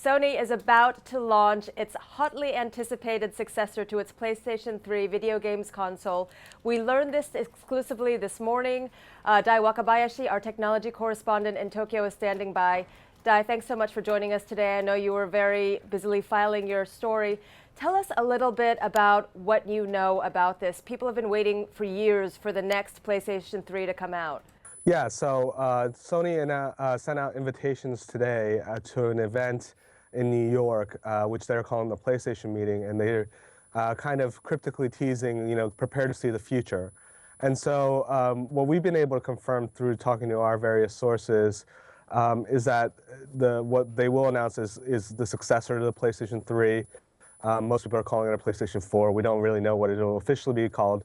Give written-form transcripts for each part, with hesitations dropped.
Sony is about to launch its hotly anticipated successor to its PlayStation 3 video games console. We learned this exclusively this morning. Dai Wakabayashi, our technology correspondent in Tokyo, is standing by. Dai, thanks so much for joining us today. I know you were very busily filing your story. Tell us a little bit about what you know about this. People have been waiting for years for the next PlayStation 3 to come out. Yeah, so Sony sent out invitations today to an event in New York, which they're calling the PlayStation meeting, and they're kind of cryptically teasing, prepare to see the future. And so what we've been able to confirm through talking to our various sources is that what they will announce is the successor to the PlayStation 3. Most people are calling it a PlayStation 4. We don't really know what it will officially be called,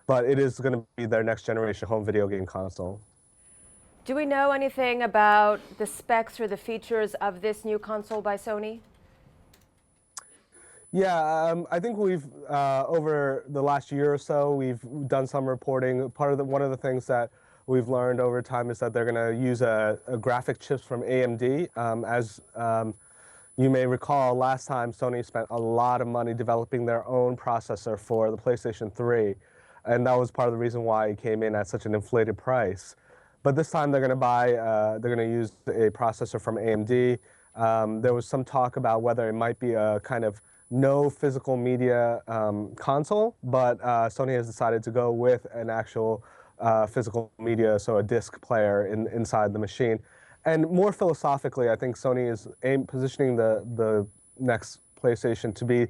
but it is going to be their next generation home video game console. Do we know anything about the specs or the features of this new console by Sony? Yeah, I think we've, over the last year or so, we've done some reporting. One of the things that we've learned over time is that they're going to use a graphic chips from AMD. As you may recall, last time Sony spent a lot of money developing their own processor for the PlayStation 3, and that was part of the reason why it came in at such an inflated price. But this time they're going to use a processor from AMD. There was some talk about whether it might be a kind of no physical media console, but Sony has decided to go with an actual physical media, so a disc player inside the machine. And more philosophically, I think Sony is positioning the next PlayStation to be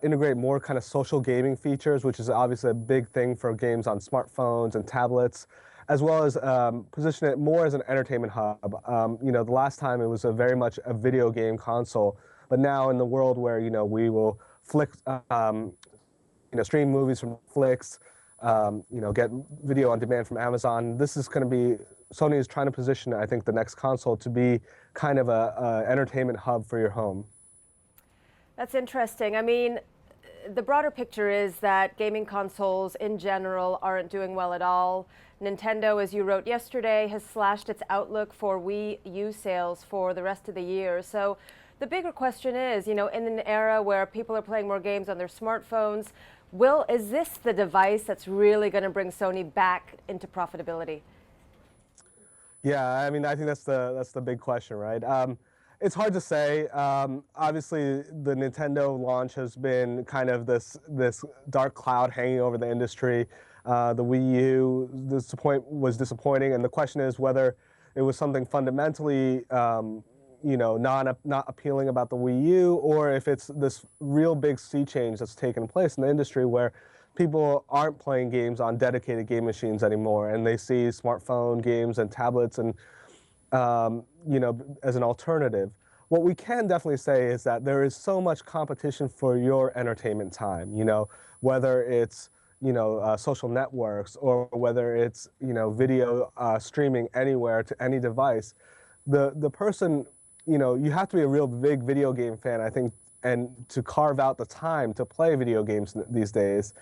integrate more kind of social gaming features, which is obviously a big thing for games on smartphones and tablets, as well as position it more as an entertainment hub. The last time it was very much a video game console, but now in the world where we will stream movies from Netflix, get video on demand from Amazon. This is going to be Sony is trying to position, I think, the next console to be kind of a entertainment hub for your home. That's interesting. I mean, the broader picture is that gaming consoles in general aren't doing well at all. Nintendo, as you wrote yesterday, has slashed its outlook for Wii U sales for the rest of the year. So the bigger question is, in an era where people are playing more games on their smartphones, is this the device that's really going to bring Sony back into profitability? Yeah, I mean, I think that's the big question, right? It's hard to say. Obviously, the Nintendo launch has been kind of this dark cloud hanging over the industry. The Wii U was disappointing, and the question is whether it was something fundamentally, not appealing about the Wii U, or if it's this real big sea change that's taken place in the industry where people aren't playing games on dedicated game machines anymore, and they see smartphone games and tablets and as an alternative. What we can definitely say is that there is so much competition for your entertainment time, whether it's, social networks or whether it's, video streaming anywhere to any device. The person, you have to be a real big video game fan, I think, and to carve out the time to play video games these days.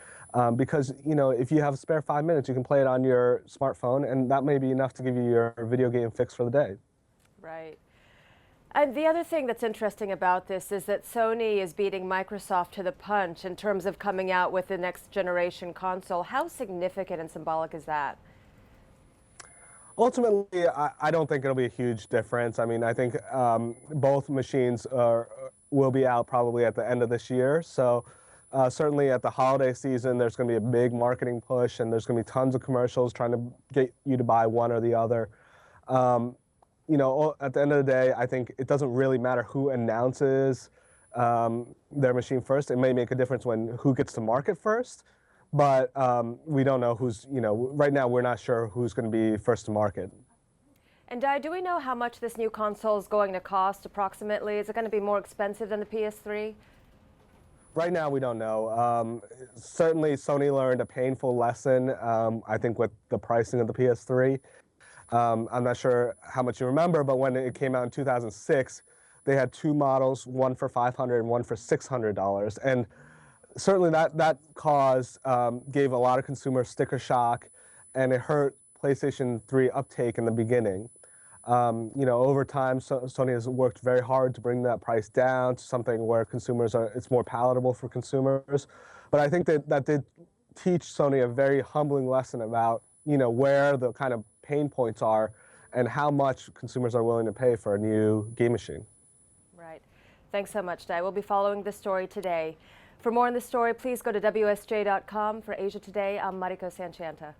Because, if you have a spare 5 minutes, you can play it on your smartphone, and that may be enough to give you your video game fix for the day. Right. And the other thing that's interesting about this is that Sony is beating Microsoft to the punch in terms of coming out with the next generation console. How significant and symbolic is that? Ultimately, I don't think it'll be a huge difference. I mean, I think both machines will be out probably at the end of this year. So certainly at the holiday season, there's going to be a big marketing push, and there's going to be tons of commercials trying to get you to buy one or the other. At the end of the day, I think it doesn't really matter who announces their machine first. It may make a difference when who gets to market first, but we don't know who's, right now we're not sure who's going to be first to market. And do we know how much this new console is going to cost approximately? Is it going to be more expensive than the PS3? Right now, we don't know. Certainly, Sony learned a painful lesson, I think, with the pricing of the PS3. I'm not sure how much you remember, but when it came out in 2006, they had two models, one for $500 and one for $600. And certainly that gave a lot of consumers sticker shock, and it hurt PlayStation 3 uptake in the beginning. Over time, Sony has worked very hard to bring that price down to something where it's more palatable for consumers. But I think that did teach Sony a very humbling lesson about, where the kind of pain points are and how much consumers are willing to pay for a new game machine. Right. Thanks so much, Dai. We'll be following this story today. For more on this story, please go to WSJ.com. For Asia Today, I'm Mariko Sanchanta.